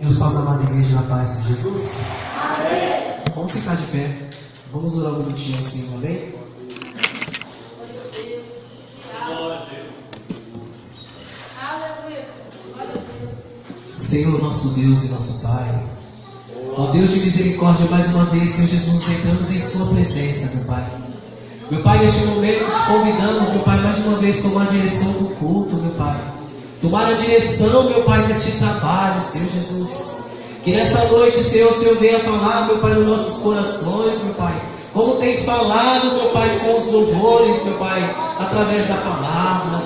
Eu salvo a amada igreja na paz de Jesus. Amém. Vamos ficar de pé. Vamos orar bonitinho assim, amém? Senhor, nosso Deus e nosso Pai, ó Deus de misericórdia, mais uma vez, Senhor Jesus, entramos em Sua presença, meu Pai. Meu Pai, neste momento te convidamos, meu Pai, mais uma vez tomar a direção do culto, meu Pai. Tomar a direção, meu Pai, deste trabalho, Senhor Jesus. Que nessa noite, Senhor, o Senhor venha falar, meu Pai, nos nossos corações, meu Pai. Como tem falado, meu Pai, com os louvores, meu Pai, através da palavra.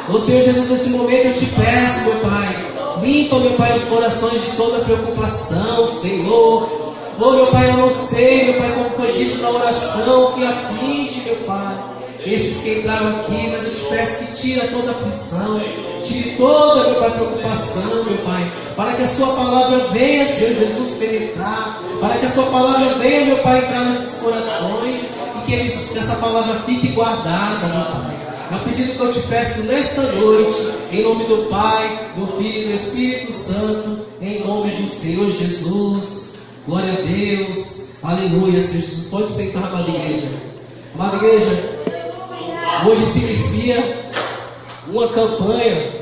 Ô Senhor Jesus, nesse momento eu te peço, meu Pai, limpa, meu Pai, os corações de toda preocupação, Senhor. Oh, meu Pai, eu não sei, meu Pai, como foi dito na oração, que aflige, meu Pai, esses que entraram aqui, mas eu te peço que tira toda aflição, tire toda, meu Pai, preocupação, meu Pai, para que a Sua palavra venha, Senhor Jesus, penetrar, para que a Sua palavra venha, meu Pai, entrar nesses corações, e que essa palavra fique guardada, meu Pai. É o pedido que eu te peço nesta noite, em nome do Pai, do Filho e do Espírito Santo, em nome do Senhor Jesus. Glória a Deus, aleluia, Senhor Jesus. Pode sentar, amada igreja. Amada igreja, hoje se inicia uma campanha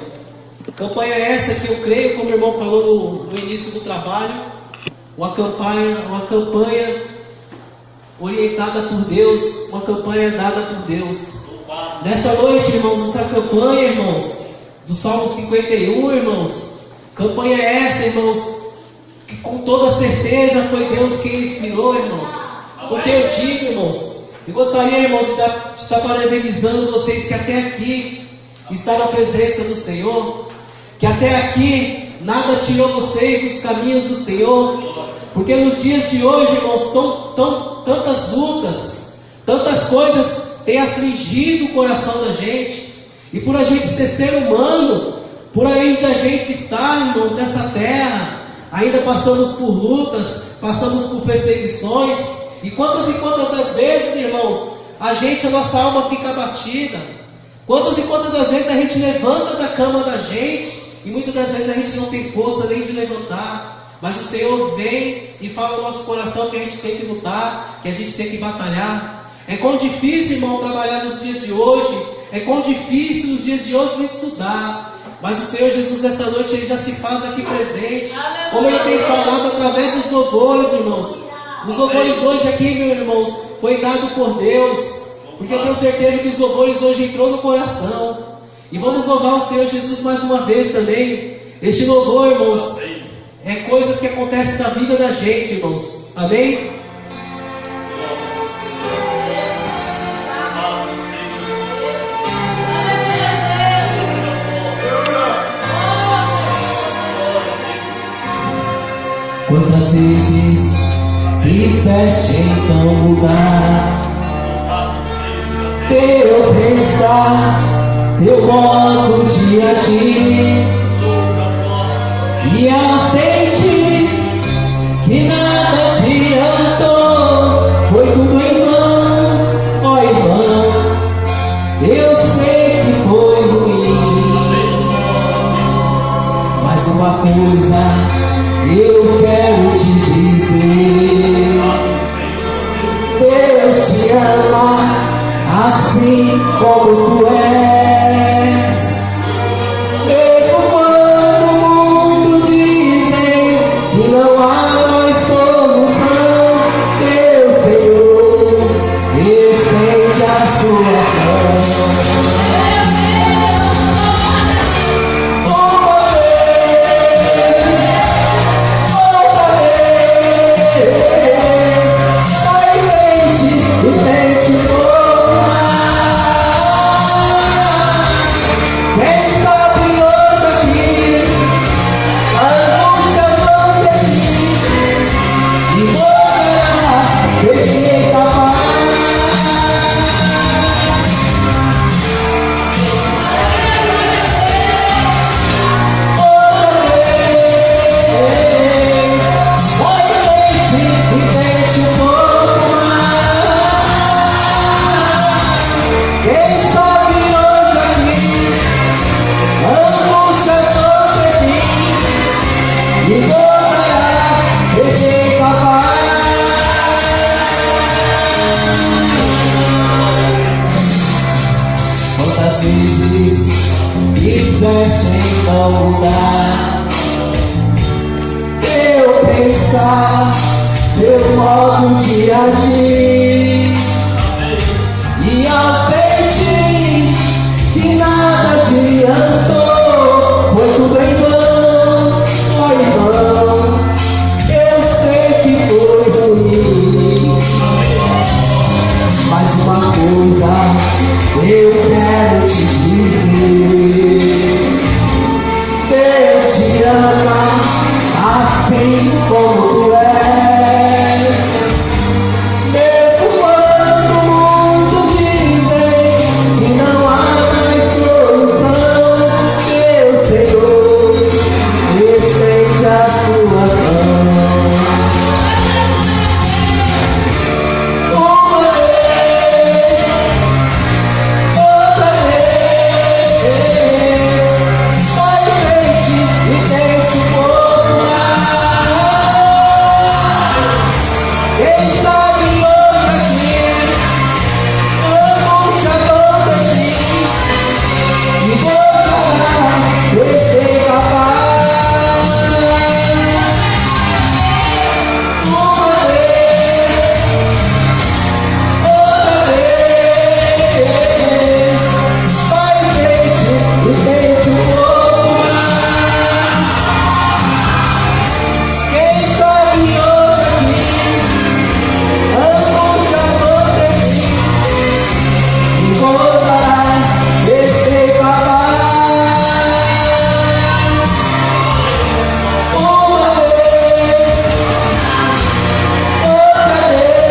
essa que eu creio, como o irmão falou no início do trabalho, uma campanha orientada por Deus, uma campanha dada por Deus. Nesta noite, irmãos, essa campanha, irmãos, do Salmo 51, irmãos, campanha esta, irmãos, que com toda certeza foi Deus quem inspirou, irmãos. Porque eu digo, irmãos, eu gostaria, irmãos, de estar parabenizando vocês que até aqui está na presença do Senhor, que até aqui nada tirou vocês dos caminhos do Senhor, porque nos dias de hoje, irmãos, tantas lutas, tantas coisas têm afligido o coração da gente, e por a gente ser humano, por ainda a gente estar, irmãos, nessa terra, ainda passamos por lutas, passamos por perseguições, e quantas das vezes, irmãos, a nossa alma fica abatida, quantas das vezes a gente levanta da cama da gente, e muitas das vezes a gente não tem força nem de levantar, mas o Senhor vem e fala no nosso coração que a gente tem que lutar, que a gente tem que batalhar. É quão difícil, irmão, trabalhar nos dias de hoje, é quão difícil nos dias de hoje estudar, mas o Senhor Jesus, nesta noite, Ele já se faz aqui presente, como Ele tem falado através dos louvores, irmãos. Os louvores hoje aqui, meus irmãos, foi dado por Deus, porque eu tenho certeza que os louvores hoje entrou no coração, e vamos louvar o Senhor Jesus mais uma vez também. Este louvor, irmãos, é coisas que acontecem na vida da gente, irmãos, amém? Quantas vezes quiseste então mudar teu pensar, teu modo de agir, e ao sentir que nada adiantou, foi tudo em vão, ó irmão, eu sei que foi ruim, mas uma coisa eu quero te dizer: Deus te ama assim como tu és. Mesmo quando muitos dizem que não há mais solução, Deus, Senhor, estende as suas mãos. E quiseste então mudar teu pensar, teu modo de agir, e ao sentir que nada adiantou, foi tudo em vão, foi em vão. Eu sei que foi ruim, mas uma coisa eu quero te dizer: Deus te ama assim como tu és. Mesmo quando o mundo dizem que não há mais solução, teu Senhor estende as tuas mãos. Uma vez, outra vez, vai em frente e tente um pouco mais. Quem sabe hoje aqui vamos acontecer e gozarás deste capaz. Uma vez, outra vez, vai em frente e tente um pouco mais. Quem sabe hoje aqui vamos acontecer e gozarás deste capaz. Uma vez, outra vez,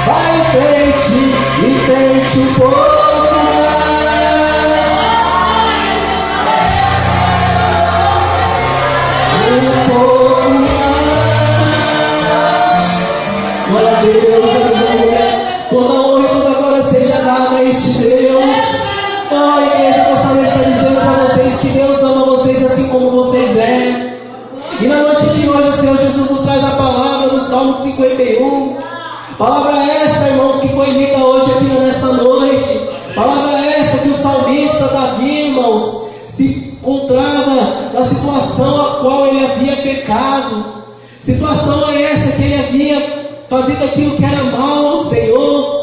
vai em frente e tente um pouco mais. Um pouco mais. Glória a Deus, aleluia. Toda honra e toda glória seja dada a este Deus. Ó, igreja, gostaria de estar dizendo para vocês que Deus ama vocês assim como vocês é. E na noite de hoje, o Senhor Jesus nos traz a palavra do Salmo 51. Palavra essa, irmãos, que foi lida hoje aqui nesta noite. Palavra essa que o salmista Davi, irmãos, se encontrava na situação a qual ele havia pecado. Situação é essa que ele havia fazido aquilo que era mal ao Senhor.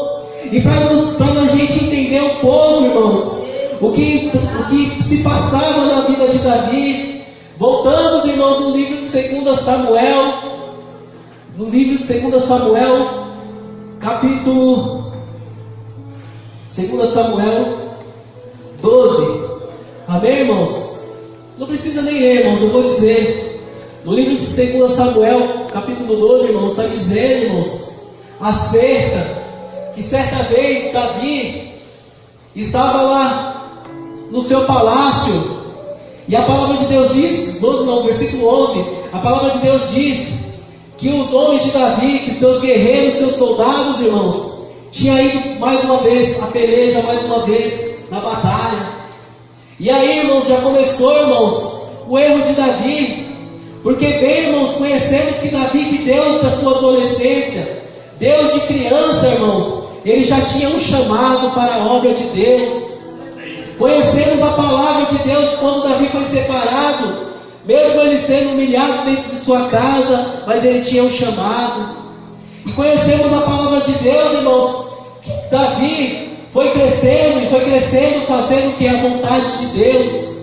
E para a gente entender um pouco, irmãos, o que se passava na vida de Davi, voltamos, irmãos, no livro de 2 Samuel, capítulo 2 Samuel 12. Amém, irmãos? Não precisa nem ler, irmãos, eu vou dizer. No livro de 2 Samuel, capítulo 12, irmãos, está dizendo, irmãos, acerca que certa vez Davi estava lá no seu palácio, e a palavra de Deus diz, versículo 11, a palavra de Deus diz que os homens de Davi, que seus guerreiros, seus soldados, irmãos, tinham ido mais uma vez, a peleja mais uma vez, na batalha. E aí, irmãos, já começou, irmãos, o erro de Davi. Porque bem, irmãos, conhecemos que Davi, que Deus da sua adolescência, Deus de criança, irmãos, ele já tinha um chamado para a obra de Deus. Conhecemos a palavra de Deus quando Davi foi separado, mesmo ele sendo humilhado dentro de sua casa, mas ele tinha um chamado. E conhecemos a palavra de Deus, irmãos, que Davi foi crescendo, fazendo o que é a vontade de Deus.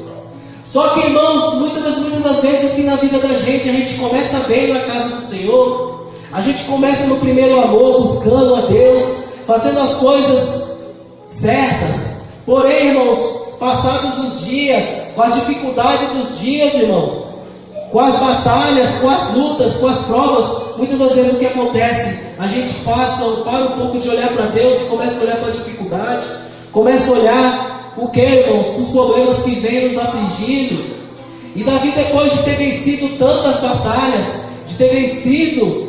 Só que, irmãos, muitas das vezes assim na vida da gente, a gente começa bem na casa do Senhor, a gente começa no primeiro amor, buscando a Deus, fazendo as coisas certas. Porém, irmãos, passados os dias, com as dificuldades dos dias, irmãos, com as batalhas, com as lutas, com as provas, muitas das vezes o que acontece? A gente para um pouco de olhar para Deus e começa a olhar para a dificuldade, começa a olhar o que, irmãos? Os problemas que vêm nos afligindo. E Davi, depois de ter vencido tantas batalhas, de ter vencido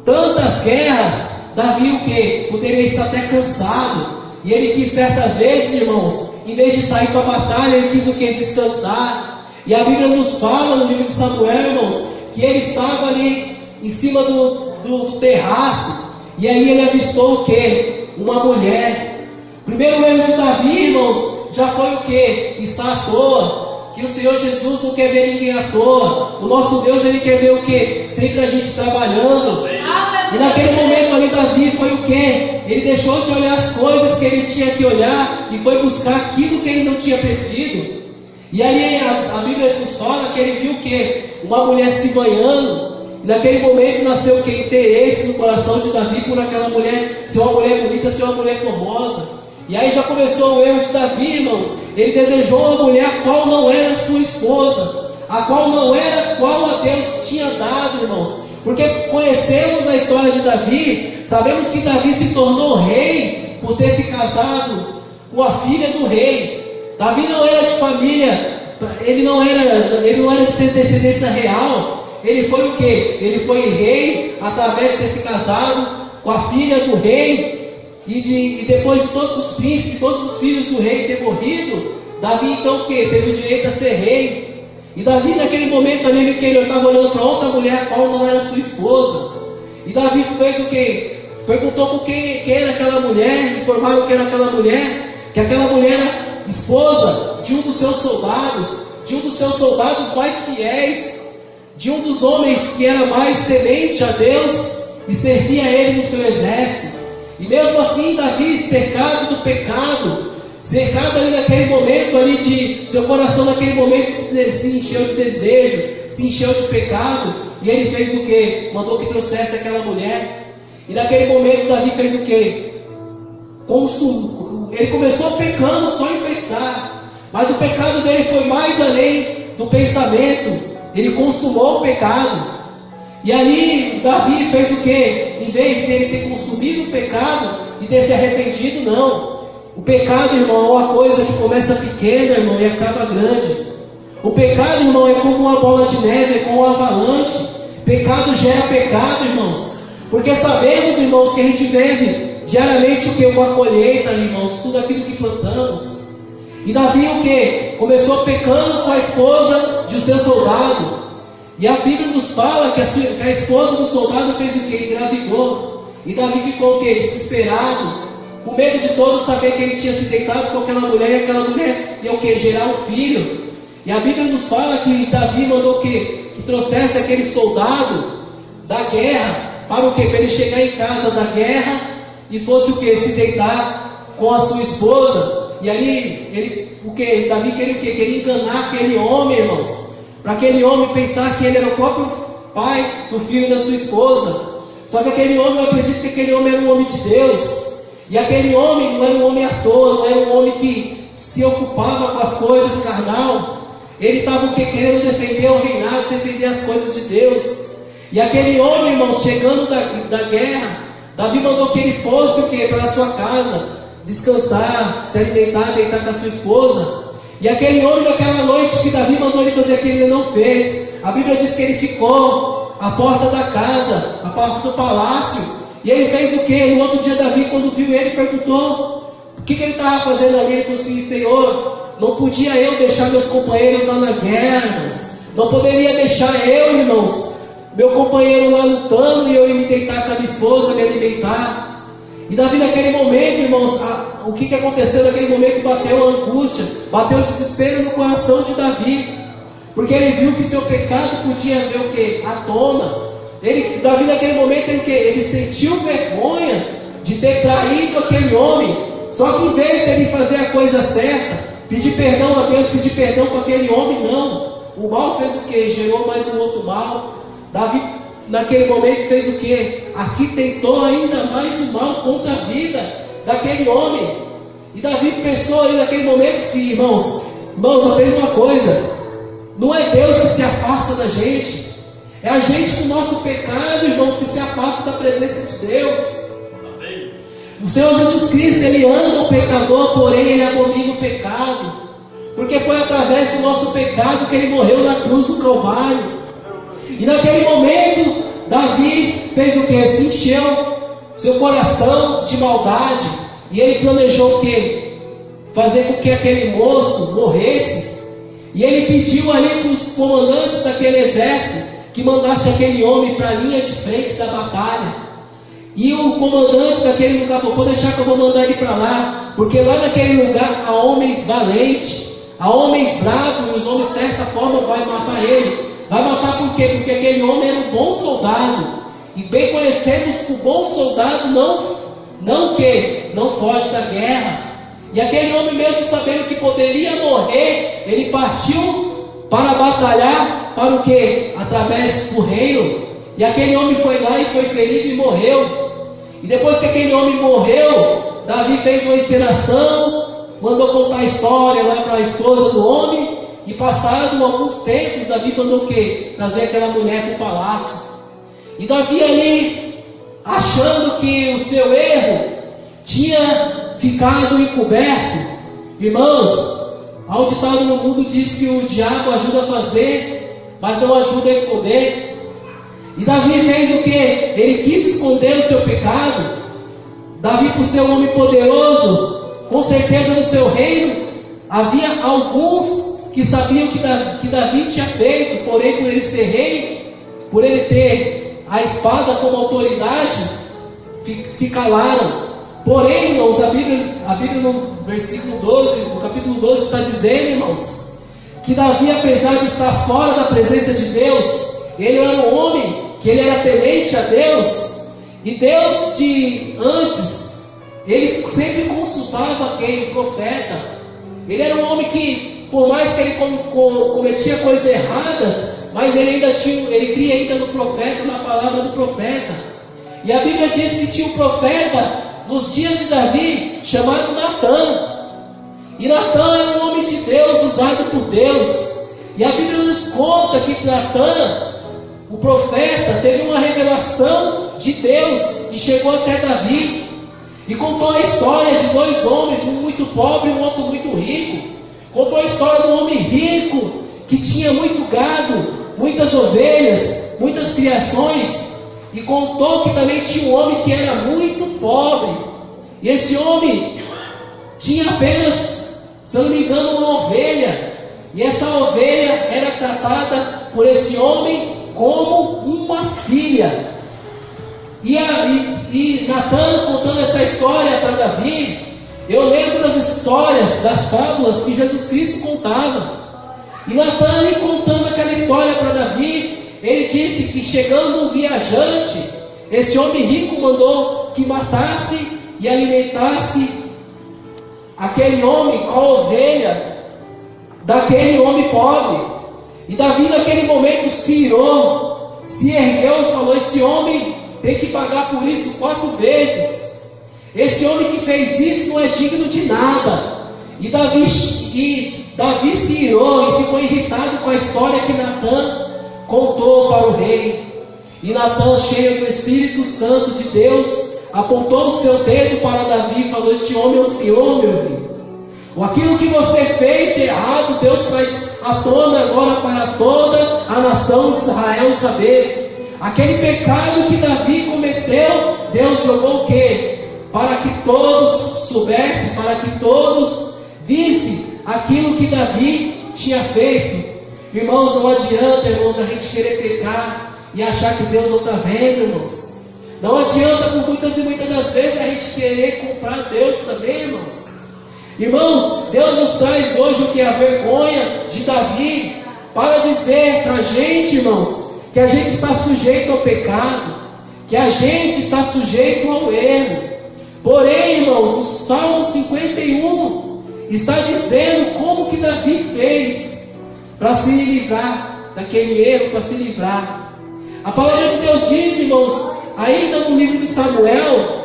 tantas guerras, Davi o que? Poderia estar até cansado. E ele quis certa vez, irmãos, em vez de sair para a batalha, ele quis o que? Descansar. E a Bíblia nos fala no livro de Samuel, irmãos, que ele estava ali em cima do terraço. E aí ele avistou o que? Uma mulher. O primeiro erro de Davi, irmãos, já foi o quê? Está à toa. Que o Senhor Jesus não quer ver ninguém à toa. O nosso Deus, Ele quer ver o quê? Sempre a gente trabalhando. E naquele momento ali, Davi foi o quê? Ele deixou de olhar as coisas que ele tinha que olhar e foi buscar aquilo que ele não tinha perdido. E aí a Bíblia nos fala que ele viu o quê? Uma mulher se banhando. E naquele momento nasceu o quê? Interesse no coração de Davi por aquela mulher, ser uma mulher bonita, ser uma mulher formosa. E aí já começou o erro de Davi, irmãos. Ele desejou uma mulher a qual não era sua esposa, a qual não era qual a Deus tinha dado, irmãos. Porque conhecemos a história de Davi, sabemos que Davi se tornou rei por ter se casado com a filha do rei. Davi não era de família, ele não era de ter descendência real. Ele foi o quê? Ele foi rei através de ter se casado com a filha do rei. E depois de todos os príncipes, todos os filhos do rei ter morrido, Davi então o quê? Teve o direito a ser rei. E Davi naquele momento ali, ele estava olhando para outra mulher, a qual não era sua esposa. E Davi fez o quê? Perguntou com quem era aquela mulher, informaram que era aquela mulher, que aquela mulher era esposa de um dos seus soldados mais fiéis, de um dos homens que era mais temente a Deus e servia a ele no seu exército. E mesmo assim, Davi, cercado do pecado, cercado ali naquele momento ali de seu coração naquele momento se encheu de desejo, se encheu de pecado, e ele fez o quê? Mandou que trouxesse aquela mulher. E naquele momento Davi fez o quê? Ele começou pecando só em pensar, mas o pecado dele foi mais além do pensamento. Ele consumou o pecado. E ali Davi fez o quê? Em vez dele ter consumido o pecado e ter se arrependido, não. O pecado, irmão, é uma coisa que começa pequena, irmão, e acaba grande. O pecado, irmão, é como uma bola de neve, é como uma avalanche. Pecado gera pecado, irmãos. Porque sabemos, irmãos, que a gente vive diariamente o que? Uma colheita, irmãos, tudo aquilo que plantamos. E Davi o que? Começou pecando com a esposa de seu soldado. E a Bíblia nos fala que a esposa do soldado fez o que? Engravidou. E Davi ficou o que? Desesperado, com medo de todos saber que ele tinha se deitado com aquela mulher, e aquela mulher ia o que? Gerar um filho. E a Bíblia nos fala que Davi mandou o que? Que trouxesse aquele soldado da guerra, para o que? Para ele chegar em casa da guerra e fosse o que? Se deitar com a sua esposa. E ali, Davi queria o que? Queria enganar aquele homem, irmãos, para aquele homem pensar que ele era o próprio pai do filho da sua esposa. Só que aquele homem, eu acredito que aquele homem era um homem de Deus. E aquele homem não era um homem à toa, não era um homem que se ocupava com as coisas carnal. Ele estava querendo defender o reinado, defender as coisas de Deus. E aquele homem, irmão, chegando da guerra, Davi mandou que ele fosse o que? Para a sua casa, descansar, se alimentar, deitar com a sua esposa. E aquele homem, naquela noite que Davi mandou ele fazer aquilo, ele não fez. A Bíblia diz que ele ficou à porta da casa, à porta do palácio. E ele fez o quê? No outro dia, Davi, quando viu ele, perguntou o que ele estava fazendo ali. Ele falou assim: Senhor, não podia eu deixar meus companheiros lá na guerra, irmãos. Não poderia deixar eu, irmãos, meu companheiro lá lutando e eu ir me deitar com a minha esposa, me alimentar. E Davi naquele momento, irmãos, o que aconteceu naquele momento? Bateu a angústia, bateu o desespero no coração de Davi, porque ele viu que seu pecado podia ver o que? À tona. Davi naquele momento, ele sentiu vergonha de ter traído aquele homem. Só que em vez dele fazer a coisa certa, pedir perdão a Deus, pedir perdão para aquele homem, não. O mal fez o que? Gerou mais um outro mal. Davi naquele momento fez o que? Arquitetou ainda mais o mal contra a vida daquele homem. E Davi pensou aí naquele momento que, irmãos, aprenda uma coisa: não é Deus que se afasta da gente, é a gente com o nosso pecado, irmãos, que se afasta da presença de Deus. Amém. O Senhor Jesus Cristo, Ele ama o pecador, porém Ele abomina o pecado, porque foi através do nosso pecado que Ele morreu na cruz do Calvário. E naquele momento, Davi fez o que? Se encheu seu coração de maldade. E ele planejou o que? Fazer com que aquele moço morresse. E ele pediu ali para os comandantes daquele exército que mandasse aquele homem para a linha de frente da batalha. E o comandante daquele lugar falou: pode deixar que eu vou mandar ele para lá, porque lá naquele lugar há homens valentes, há homens bravos, e os homens de certa forma vão matar ele. Vai matar por quê? Porque aquele homem era um bom soldado. E bem conhecemos que o bom soldado não foge da guerra. E aquele homem, mesmo sabendo que poderia morrer, ele partiu para batalhar para o quê? Através do reino. E aquele homem foi lá e foi ferido e morreu. E depois que aquele homem morreu, Davi fez uma encenação, mandou contar a história lá para a esposa do homem. E passado alguns tempos, Davi mandou o quê? Trazer aquela mulher para o palácio. E Davi ali, achando que o seu erro tinha ficado encoberto. Irmãos, há um ditado no mundo que diz que o diabo ajuda a fazer, mas não ajuda a esconder. E Davi fez o que? Ele quis esconder o seu pecado. Davi, por ser um homem poderoso, com certeza no seu reino havia alguns que sabiam que Davi tinha feito, porém por ele ser rei, por ele ter a espada como autoridade, se calaram. Porém, irmãos, a Bíblia no versículo 12, no capítulo 12 está dizendo, irmãos, que Davi, apesar de estar fora da presença de Deus, ele era um homem que ele era temente a Deus, e Deus de antes, ele sempre consultava quem? O profeta. Ele era um homem que, por mais que ele cometia coisas erradas, mas ele cria ainda no profeta, na palavra do profeta. E a Bíblia diz que tinha um profeta nos dias de Davi, chamado Natã. E Natã era um homem de Deus, usado por Deus. E a Bíblia nos conta que Natã, o profeta, teve uma revelação de Deus e chegou até Davi e contou a história de dois homens, um muito pobre e um outro muito rico. Contou a história de um homem rico que tinha muito gado, muitas ovelhas, muitas criações, e contou que também tinha um homem que era muito pobre, e esse homem tinha apenas, se eu não me engano, uma ovelha, e essa ovelha era tratada por esse homem como uma filha. E Natã contando essa história para Davi, eu lembro das histórias, das fábulas que Jesus Cristo contava. E Natã ali contando aquela história para Davi, ele disse que chegando um viajante, esse homem rico mandou que matasse e alimentasse aquele homem com a ovelha daquele homem pobre. E Davi naquele momento se irou, se ergueu e falou: esse homem tem que pagar por isso 4 vezes. Esse homem que fez isso não é digno de nada. E Davi se irou e ficou irritado com a história que Natã contou para o rei. E Natã, cheio do Espírito Santo de Deus, apontou o seu dedo para Davi e falou: este homem é o Senhor, meu rei. Aquilo que você fez de errado, Deus traz à tona agora para toda a nação de Israel saber. Aquele pecado que Davi cometeu, Deus jogou o quê? Para que todos soubessem, para que todos vissem aquilo que Davi tinha feito. Irmãos, não adianta, irmãos, a gente querer pecar e achar que Deus não está vendo, irmãos. Não adianta, por muitas e muitas das vezes, a gente querer comprar Deus também, irmãos. Irmãos, Deus nos traz hoje o que é a vergonha de Davi, para dizer para a gente, irmãos, que a gente está sujeito ao pecado, que a gente está sujeito ao erro. Porém, irmãos, no Salmo 51 está dizendo como que Davi fez para se livrar daquele erro, para se livrar. A palavra de Deus diz, irmãos, ainda no livro de Samuel,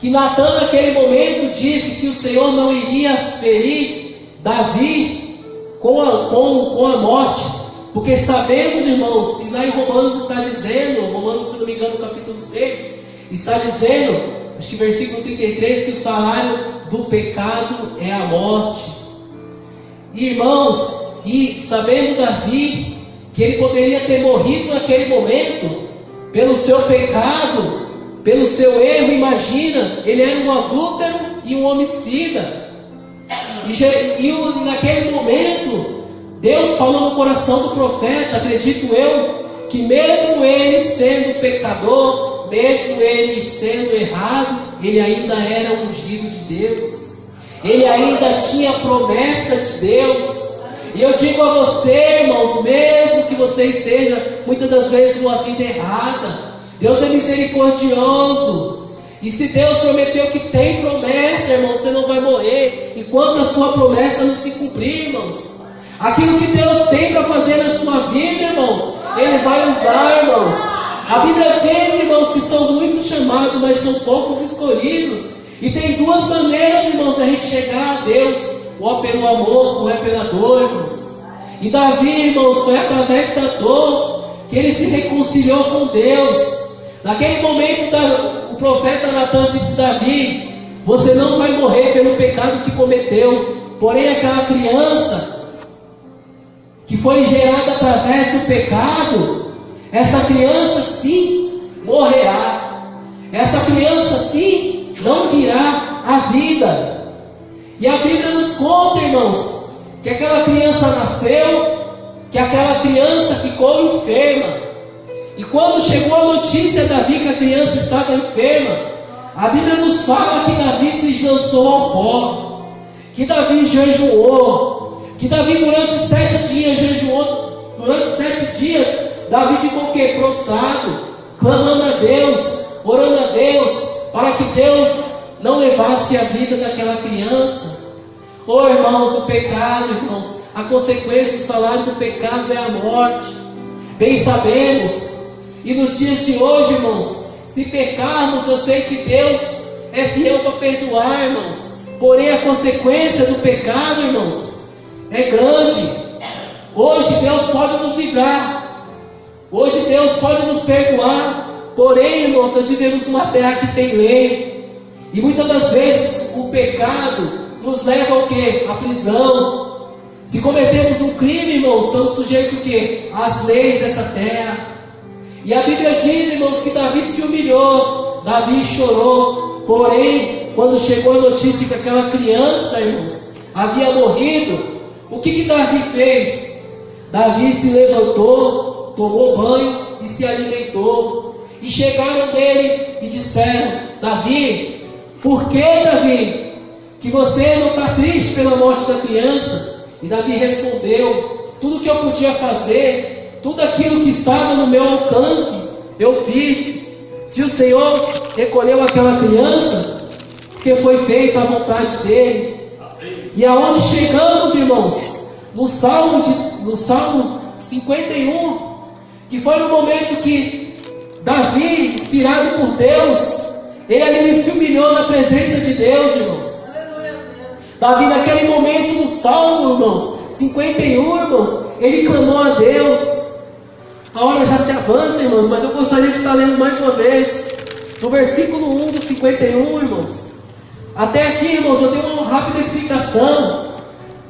que Natã naquele momento disse que o Senhor não iria ferir Davi com a morte, porque sabemos, irmãos, que lá em Romanos está dizendo, Romanos, se não me engano, capítulo 6, está dizendo, acho que versículo 33, que o salário do pecado é a morte. Irmãos, e sabendo Davi que ele poderia ter morrido naquele momento pelo seu pecado, pelo seu erro, imagina, ele era um adúltero e um homicida. E naquele momento, Deus falou no coração do profeta, acredito eu, que mesmo ele sendo pecador, mesmo ele sendo errado, ele ainda era ungido de Deus. Ele ainda tinha promessa de Deus. E eu digo a você, irmãos, mesmo que você esteja muitas das vezes numa vida errada, Deus é misericordioso. E se Deus prometeu que tem promessa, irmãos, você não vai morrer enquanto a sua promessa não se cumprir, irmãos. Aquilo que Deus tem para fazer na sua vida, irmãos, Ele vai usar, irmãos. A Bíblia diz, irmãos, que são muitos chamados, mas são poucos escolhidos. E tem duas maneiras, irmãos, de a gente chegar a Deus: ou é pelo amor, ou é pela dor, irmãos. E Davi, irmãos, foi através da dor que ele se reconciliou com Deus. Naquele momento, o profeta Natan disse: Davi, você não vai morrer pelo pecado que cometeu, porém aquela criança que foi gerada através do pecado, essa criança sim morrerá. Essa criança sim não virá à vida. E a Bíblia nos conta, irmãos, que aquela criança nasceu, que aquela criança ficou enferma. E quando chegou a notícia a Davi que a criança estava enferma, a Bíblia nos fala que Davi se lançou ao pó, que Davi jejuou, que Davi durante 7 dias jejuou. Durante 7 dias Davi ficou o quê? Prostrado, clamando a Deus, orando a Deus, para que Deus não levasse a vida daquela criança. Oh, irmãos, o pecado, irmãos, a consequência, o salário do pecado é a morte. Bem sabemos. E nos dias de hoje, irmãos, se pecarmos, eu sei que Deus é fiel para perdoar, irmãos. Porém, a consequência do pecado, irmãos, é grande. Hoje Deus pode nos livrar. Hoje Deus pode nos perdoar. Porém, irmãos, nós vivemos numa terra que tem lei. E muitas das vezes o pecado nos leva ao quê? À prisão. Se cometemos um crime, irmãos, estamos sujeitos ao quê? Às leis dessa terra. E a Bíblia diz, irmãos, que Davi se humilhou, Davi chorou. Porém, quando chegou a notícia que aquela criança, irmãos, havia morrido, o que Davi fez? Davi se levantou, tomou banho e se alimentou. E chegaram dele e disseram: Davi, por que, Davi, que você não está triste pela morte da criança? E Davi respondeu: tudo que eu podia fazer, tudo aquilo que estava no meu alcance, eu fiz. Se o Senhor recolheu aquela criança, porque foi feita a vontade dele. E aonde chegamos, irmãos? No Salmo 51, que foi no momento que Davi, inspirado por Deus, ele se humilhou na presença de Deus, irmãos. Davi, naquele momento, no Salmo, irmãos, 51, irmãos, ele clamou a Deus. A hora já se avança, irmãos, mas eu gostaria de estar lendo mais uma vez, no versículo 1 do 51, irmãos. Até aqui, irmãos, eu dei uma rápida explicação,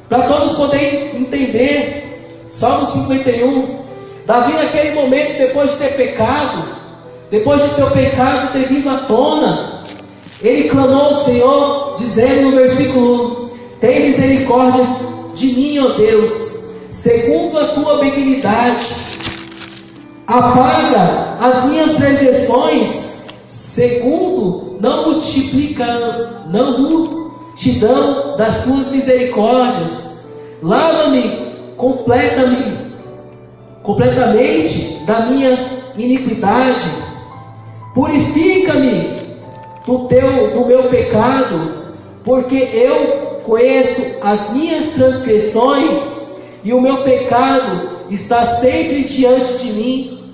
para todos poderem entender. Salmo 51, Davi naquele momento, depois de ter pecado, depois de seu pecado ter vindo à tona, ele clamou ao Senhor, dizendo no versículo 1: tem misericórdia de mim, ó Deus, segundo a tua benignidade, apaga as minhas transgressões, segundo não multidão das tuas misericórdias. Lava-me completamente da minha iniquidade, purifica-me do meu pecado, porque eu conheço as minhas transgressões e o meu pecado está sempre diante de mim.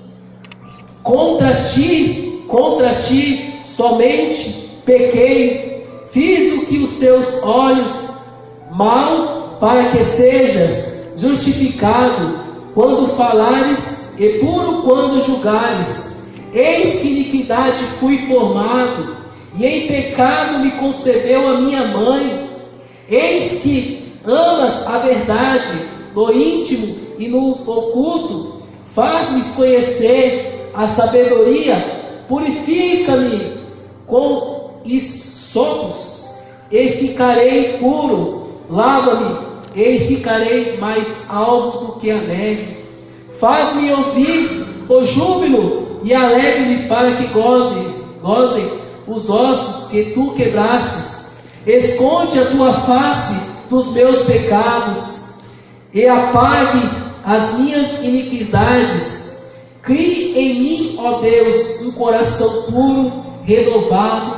Contra ti somente pequei, fiz o que os teus olhos mal, para que sejas justificado quando falares e puro quando julgares. Eis que iniquidade fui formado, e em pecado me concebeu a minha mãe. Eis que amas a verdade no íntimo e no oculto, faz-me conhecer a sabedoria. Purifica-me com hissopos e ficarei puro. Lava-me e ficarei mais alvo do que a neve. Faz-me ouvir o júbilo e alegre-me para que gozem os ossos que tu quebrastes. Esconde a tua face dos meus pecados e apague as minhas iniquidades. Crie em mim, ó Deus, um coração puro, renovado,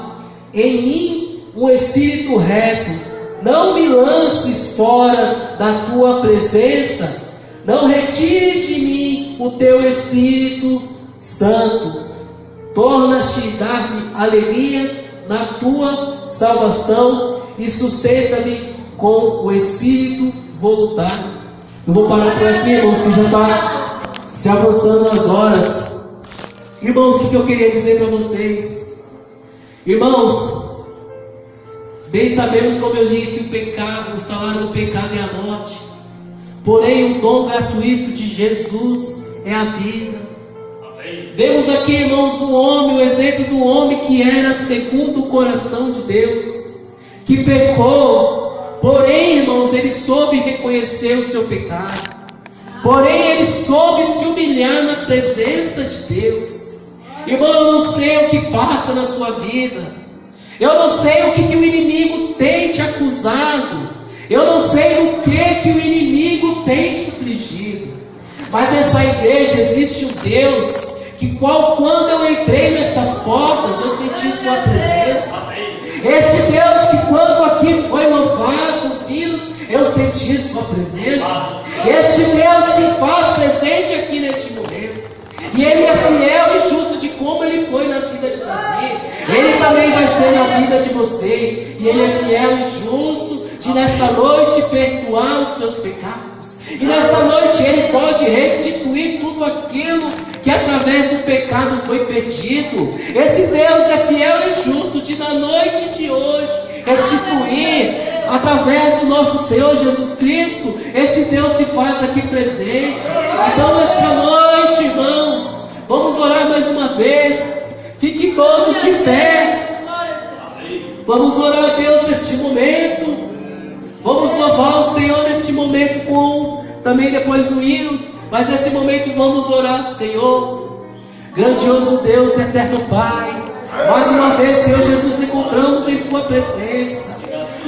em mim um espírito reto. Não me lances fora da tua presença, não retires de mim o teu Espírito Santo. Torna-te, dar-me alegria na tua salvação e sustenta-me com o Espírito voluntário. Eu vou parar por aqui, irmãos, que já está se avançando as horas. Irmãos, o que eu queria dizer para vocês? Irmãos, bem sabemos, como eu li, que o pecado, o salário do pecado é a morte. Porém, o dom gratuito de Jesus é a vida. Amém. Vemos aqui, irmãos, um homem, o exemplo do homem que era segundo o coração de Deus, que pecou. Porém, irmãos, ele soube reconhecer o seu pecado. Porém, ele soube se humilhar na presença de Deus. Irmão, eu não sei o que passa na sua vida. Eu não sei o que o inimigo tem te acusado. Eu não sei o que o inimigo tem te afligido. Mas nessa igreja existe um Deus que quando eu entrei nessas portas, eu senti sua presença. Este Deus que quando aqui foi louvado os hinos, eu senti sua presença. Este Deus que faz presente aqui neste momento. E Ele é fiel e justo de como Ele foi na vida de Davi. Ele também vai ser na vida de vocês. E Ele é fiel e justo de nesta noite perdoar os seus pecados. E nesta noite Ele pode restituir tudo aquilo que através do pecado foi perdido. Esse Deus é fiel e justo de na noite de hoje restituir através do nosso Senhor Jesus Cristo. Esse Deus se faz aqui presente. Então nessa noite, irmãos, vamos orar mais uma vez. Fiquem todos de pé. Vamos orar a Deus neste momento. Vamos louvar o Senhor neste momento com também depois o hino. Mas nesse momento vamos orar ao Senhor. Grandioso Deus, eterno Pai, mais uma vez, Senhor Jesus, encontramos em sua presença.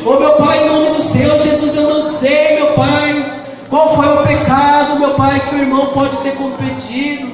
Oh meu Pai, em nome do Senhor Jesus, eu não sei, meu Pai, qual foi o pecado, meu Pai, que o irmão pode ter cometido.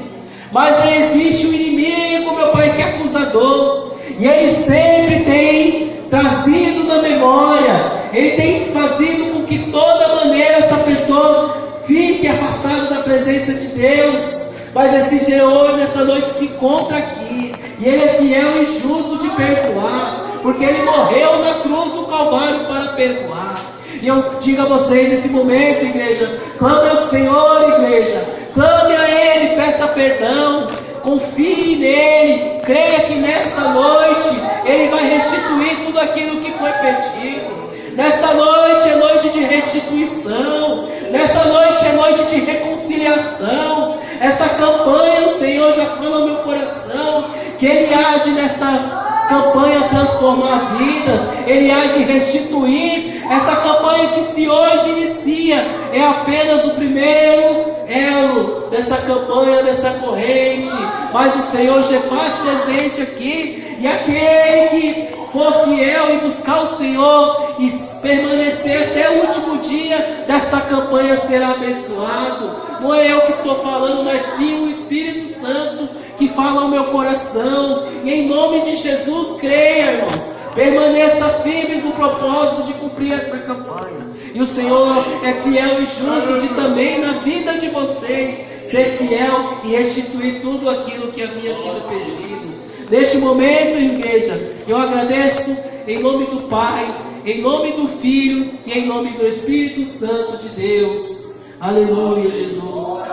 Mas existe um inimigo, meu Pai, que é acusador. E ele sempre tem trazido na memória. Ele tem fazido com que toda maneira essa pessoa fique afastado da presença de Deus. Mas esse Senhor nessa noite se encontra aqui. E Ele é fiel e justo de perdoar. Porque Ele morreu na cruz do Calvário para perdoar. E eu digo a vocês nesse momento, igreja, clame ao Senhor, igreja. Clame a Ele, peça perdão. Confie nele. Creia que nesta noite Ele vai restituir tudo aquilo que foi perdido. Nesta noite é noite de restituição. Nesta noite é noite de reconciliação. Esta campanha, o Senhor já fala no meu coração, que Ele há de nesta campanha transformar vidas. Ele há de restituir. Essa campanha que se hoje inicia é apenas o primeiro elo dessa campanha, dessa corrente. Mas o Senhor já faz presente aqui. E aquele que for fiel e buscar o Senhor e permanecer até o último dia desta campanha será abençoado. Não é eu que estou falando, mas sim o Espírito Santo que fala ao meu coração. E em nome de Jesus, creia, irmãos. Permaneça firmes no propósito de cumprir essa campanha. E o Senhor é fiel e justo de também na vida de vocês ser fiel e restituir tudo aquilo que havia sido pedido. Neste momento, igreja, eu agradeço em nome do Pai, em nome do Filho e em nome do Espírito Santo de Deus. Aleluia, Jesus.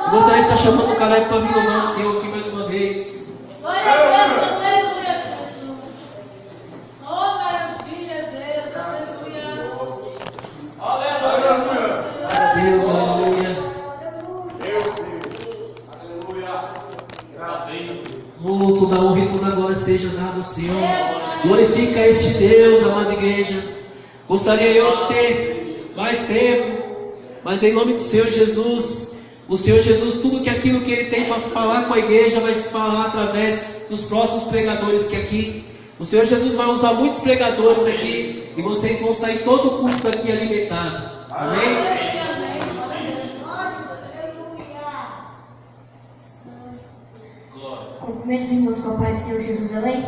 Eu gostaria de estar chamando o Caleb para vir louvar o Senhor aqui mais uma vez. Glória a Deus, aleluia, Jesus. Oh, maravilha, Deus, aleluia. Glória a Deus, aleluia. Toda honra e toda glória seja dada ao Senhor. Glorifica este Deus, amada igreja. Gostaria eu de ter mais tempo, mas em nome do Senhor Jesus, O Senhor Jesus, tudo que aquilo que Ele tem para falar com a igreja, vai se falar através dos próximos pregadores que aqui. O Senhor Jesus vai usar muitos pregadores aqui, e vocês vão sair todo o culto daqui alimentados. Amém? Cumprimento os irmãos com a paz do Senhor Jesus, amém?